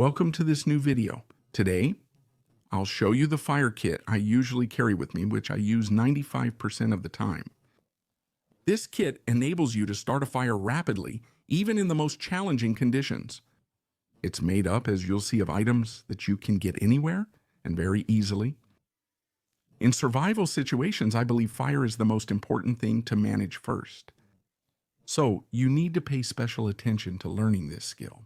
Welcome to this new video. Today, I'll show you the fire kit I usually carry with me, which I use 95% of the time. This kit enables you to start a fire rapidly, even in the most challenging conditions. It's made up, as you'll see, of items that you can get anywhere and very easily. In survival situations, I believe fire is the most important thing to manage first. So, you need to pay special attention to learning this skill.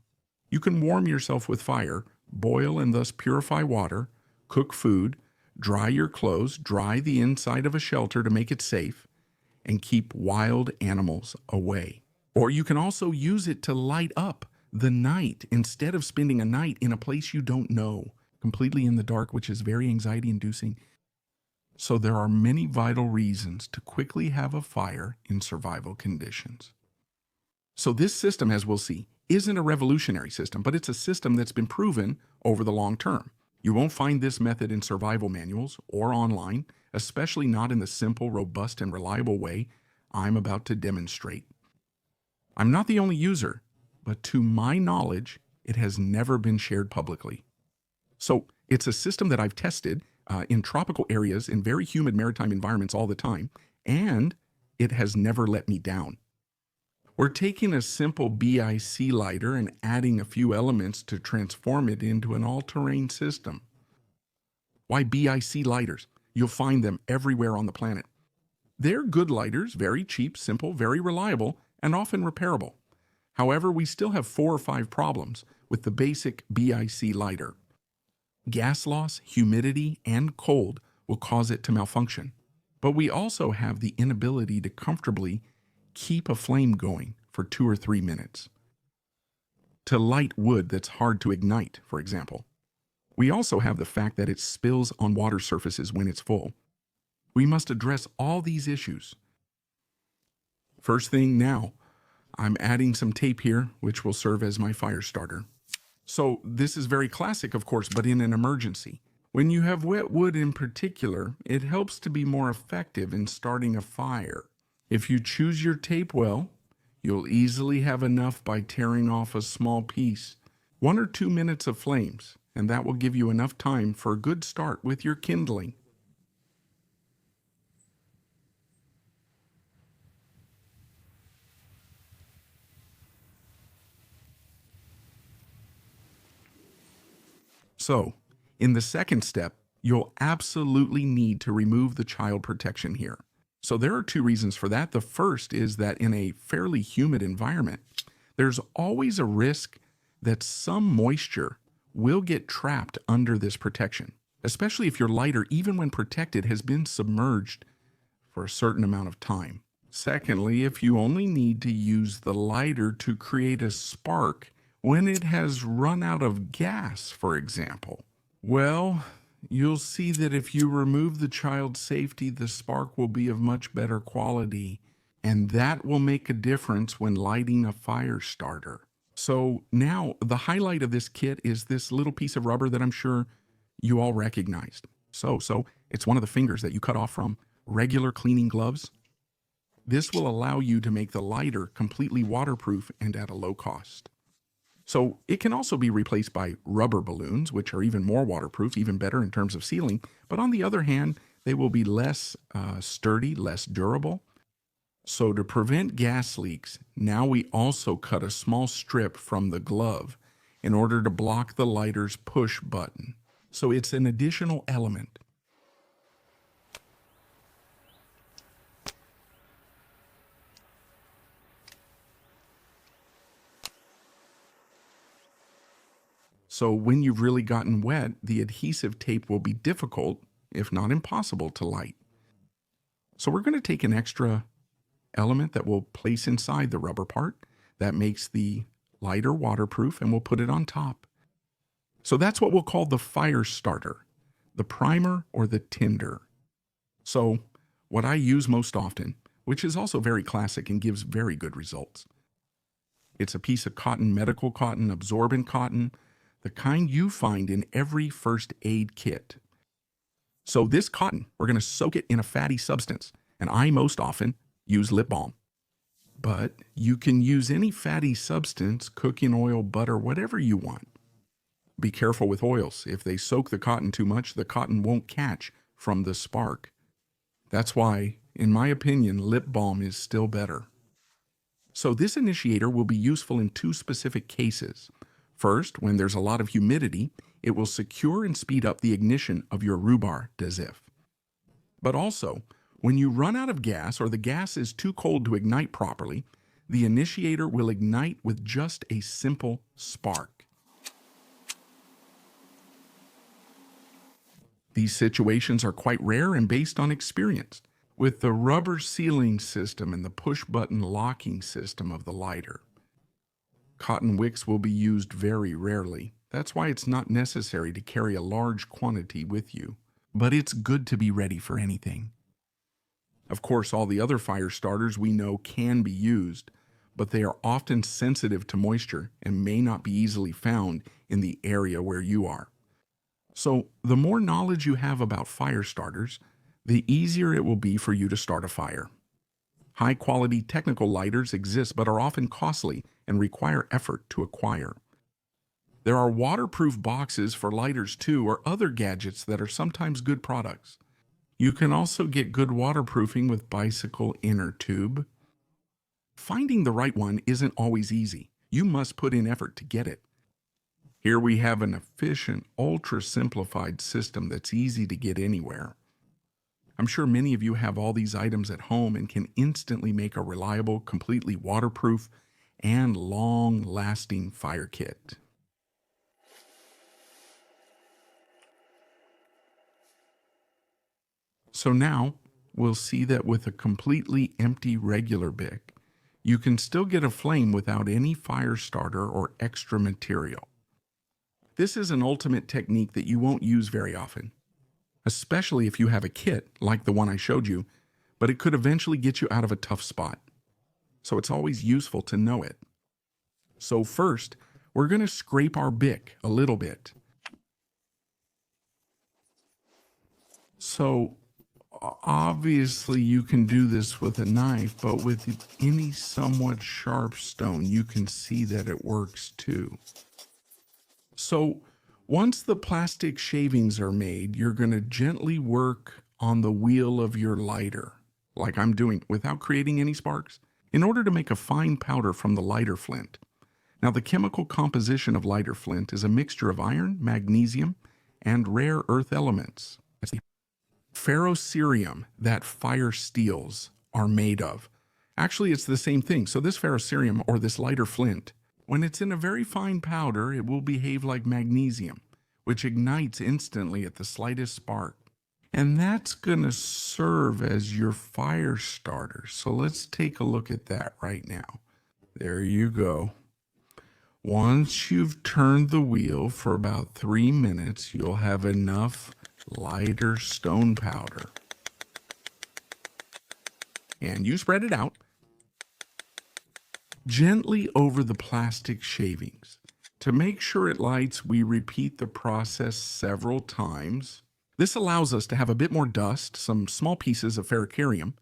You can warm yourself with fire, boil and thus purify water, cook food, dry your clothes, dry the inside of a shelter to make it safe, and keep wild animals away. Or you can also use it to light up the night instead of spending a night in a place you don't know, completely in the dark, which is very anxiety-inducing. So there are many vital reasons to quickly have a fire in survival conditions. So this system, as we'll see, isn't a revolutionary system, but it's a system that's been proven over the long term. You won't find this method in survival manuals or online, especially not in the simple, robust, and reliable way I'm about to demonstrate. I'm not the only user, but to my knowledge, it has never been shared publicly. So it's a system that I've tested in tropical areas, in very humid maritime environments all the time, and it has never let me down. We're taking a simple BIC lighter and adding a few elements to transform it into an all-terrain system. Why BIC lighters? You'll find them everywhere on the planet. They're good lighters, very cheap, simple, very reliable, and often repairable. However, we still have 4 or 5 problems with the basic BIC lighter. Gas loss, humidity, and cold will cause it to malfunction. But we also have the inability to comfortably keep a flame going for 2 or 3 minutes. To light wood that's hard to ignite, for example. We also have the fact that it spills on water surfaces when it's full. We must address all these issues. First thing now, I'm adding some tape here, which will serve as my fire starter. So this is very classic, of course, but in an emergency. When you have wet wood in particular, it helps to be more effective in starting a fire. If you choose your tape well, you'll easily have enough by tearing off a small piece. 1 or 2 minutes of flames, and that will give you enough time for a good start with your kindling. So, in the second step, you'll absolutely need to remove the child protection here. So there are 2 reasons for that. The first is that in a fairly humid environment, there's always a risk that some moisture will get trapped under this protection, especially if your lighter, even when protected, has been submerged for a certain amount of time. Secondly, if you only need to use the lighter to create a spark when it has run out of gas, for example, well, you'll see that if you remove the child's safety, the spark will be of much better quality, and that will make a difference when lighting a fire starter. So now, the highlight of this kit is this little piece of rubber that I'm sure you all recognized. So it's one of the fingers that you cut off from regular cleaning gloves. This will allow you to make the lighter completely waterproof and at a low cost. So it can also be replaced by rubber balloons, which are even more waterproof, even better in terms of sealing. But on the other hand, they will be less sturdy, less durable. So to prevent gas leaks, now we also cut a small strip from the glove in order to block the lighter's push button. So it's an additional element. So when you've really gotten wet, the adhesive tape will be difficult, if not impossible, to light. So we're going to take an extra element that we'll place inside the rubber part that makes the lighter waterproof, and we'll put it on top. So that's what we'll call the fire starter, the primer or the tinder. So what I use most often, which is also very classic and gives very good results, it's a piece of cotton, medical cotton, absorbent cotton, the kind you find in every first aid kit. So this cotton, we're going to soak it in a fatty substance, and I most often use lip balm. But you can use any fatty substance, cooking oil, butter, whatever you want. Be careful with oils. If they soak the cotton too much, the cotton won't catch from the spark. That's why, in my opinion, lip balm is still better. So this initiator will be useful in two specific cases. First, when there's a lot of humidity, it will secure and speed up the ignition of your rhubarb adhesive. But also, when you run out of gas or the gas is too cold to ignite properly, the initiator will ignite with just a simple spark. These situations are quite rare and based on experience. With the rubber sealing system and the push-button locking system of the lighter, cotton wicks will be used very rarely. That's why it's not necessary to carry a large quantity with you. But it's good to be ready for anything. Of course, all the other fire starters we know can be used, but they are often sensitive to moisture and may not be easily found in the area where you are. So, the more knowledge you have about fire starters, the easier it will be for you to start a fire. High-quality technical lighters exist but are often costly and require effort to acquire. There are waterproof boxes for lighters too, or other gadgets that are sometimes good products. You can also get good waterproofing with bicycle inner tube. Finding the right one isn't always easy. You must put in effort to get it. Here we have an efficient, ultra-simplified system that's easy to get anywhere. I'm sure many of you have all these items at home and can instantly make a reliable, completely waterproof, and long-lasting fire kit. So now, we'll see that with a completely empty regular Bic, you can still get a flame without any fire starter or extra material. This is an ultimate technique that you won't use very often, especially if you have a kit like the one I showed you, but it could eventually get you out of a tough spot. So it's always useful to know it. So first, we're going to scrape our Bic a little bit. So obviously you can do this with a knife, but with any somewhat sharp stone, you can see that it works too. So once the plastic shavings are made, you're going to gently work on the wheel of your lighter, like I'm doing, without creating any sparks, in order to make a fine powder from the lighter flint. Now, the chemical composition of lighter flint is a mixture of iron, magnesium, and rare earth elements. Ferrocerium that fire steels are made of. Actually, it's the same thing. So this ferrocerium, or this lighter flint, when it's in a very fine powder, it will behave like magnesium, which ignites instantly at the slightest spark. And that's going to serve as your fire starter. So let's take a look at that right now. There you go. Once you've turned the wheel for about 3 minutes, you'll have enough lighter stone powder. And you spread it out gently over the plastic shavings. To make sure it lights, we repeat the process several times. This allows us to have a bit more dust, some small pieces of ferrocerium,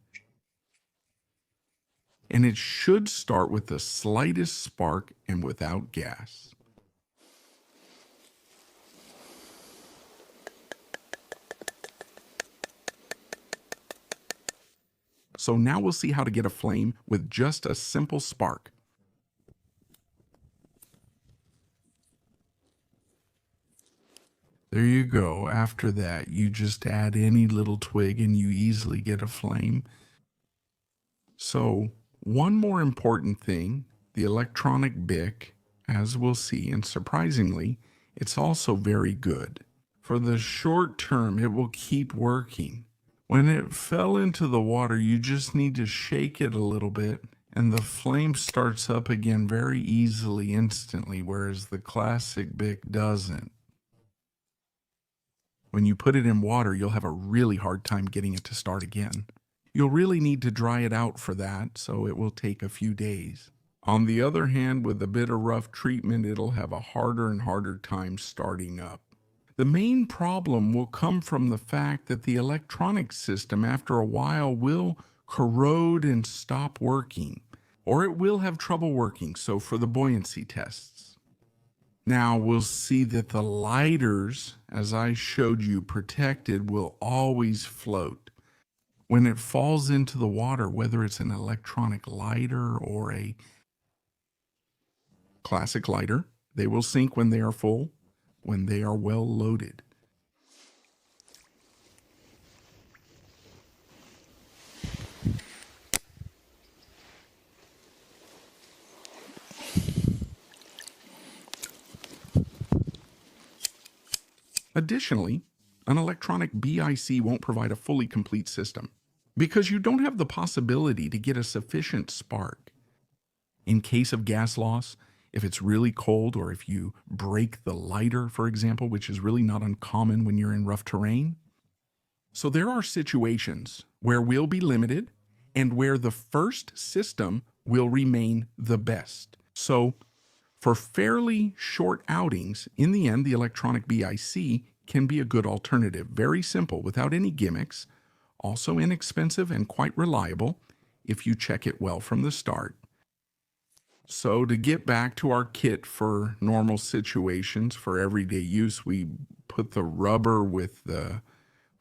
and it should start with the slightest spark and without gas. So now we'll see how to get a flame with just a simple spark. There you go. After that, you just add any little twig and you easily get a flame. So, one more important thing, the electronic Bic, as we'll see, and surprisingly, it's also very good. For the short term, it will keep working. When it fell into the water, you just need to shake it a little bit, and the flame starts up again very easily, instantly, whereas the classic Bic doesn't. When you put it in water, you'll have a really hard time getting it to start again. You'll really need to dry it out for that, so it will take a few days. On the other hand, with a bit of rough treatment, it'll have a harder and harder time starting up. The main problem will come from the fact that the electronic system, after a while, will corrode and stop working, or it will have trouble working, so for the buoyancy tests. Now we'll see that the lighters, as I showed you protected, will always float. When it falls into the water, whether it's an electronic lighter or a classic lighter, they will sink when they are full, when they are well loaded. Additionally, an electronic BIC won't provide a fully complete system because you don't have the possibility to get a sufficient spark. In case of gas loss, if it's really cold or if you break the lighter, for example, which is really not uncommon when you're in rough terrain. So there are situations where we'll be limited and where the first system will remain the best. So for fairly short outings, in the end, the electronic BIC can be a good alternative. Very simple, without any gimmicks, also inexpensive and quite reliable if you check it well from the start. So to get back to our kit for normal situations, for everyday use, we put the rubber with the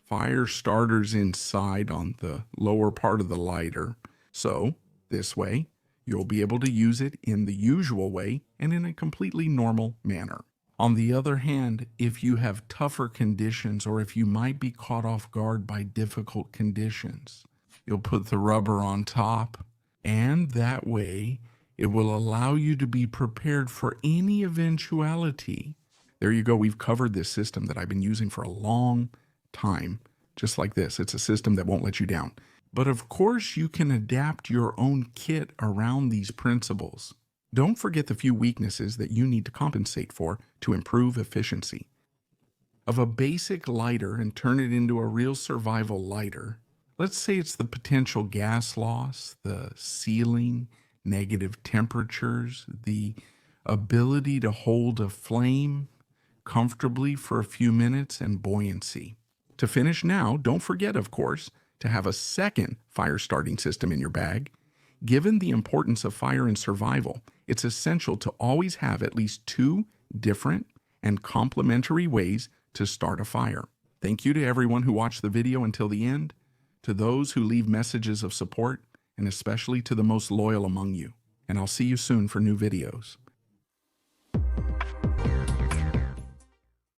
fire starters inside on the lower part of the lighter. So this way, you'll be able to use it in the usual way and in a completely normal manner. On the other hand, if you have tougher conditions or if you might be caught off guard by difficult conditions, you'll put the rubber on top, and that way it will allow you to be prepared for any eventuality. There you go. We've covered this system that I've been using for a long time, just like this. It's a system that won't let you down. But of course, you can adapt your own kit around these principles. Don't forget the few weaknesses that you need to compensate for to improve efficiency. Of a basic lighter and turn it into a real survival lighter, let's say it's the potential gas loss, the sealing, negative temperatures, the ability to hold a flame comfortably for a few minutes, and buoyancy. To finish now, don't forget, of course, to have a second fire starting system in your bag. Given the importance of fire and survival, it's essential to always have at least 2 different and complementary ways to start a fire. Thank you to everyone who watched the video until the end, to those who leave messages of support, and especially to the most loyal among you. And I'll see you soon for new videos.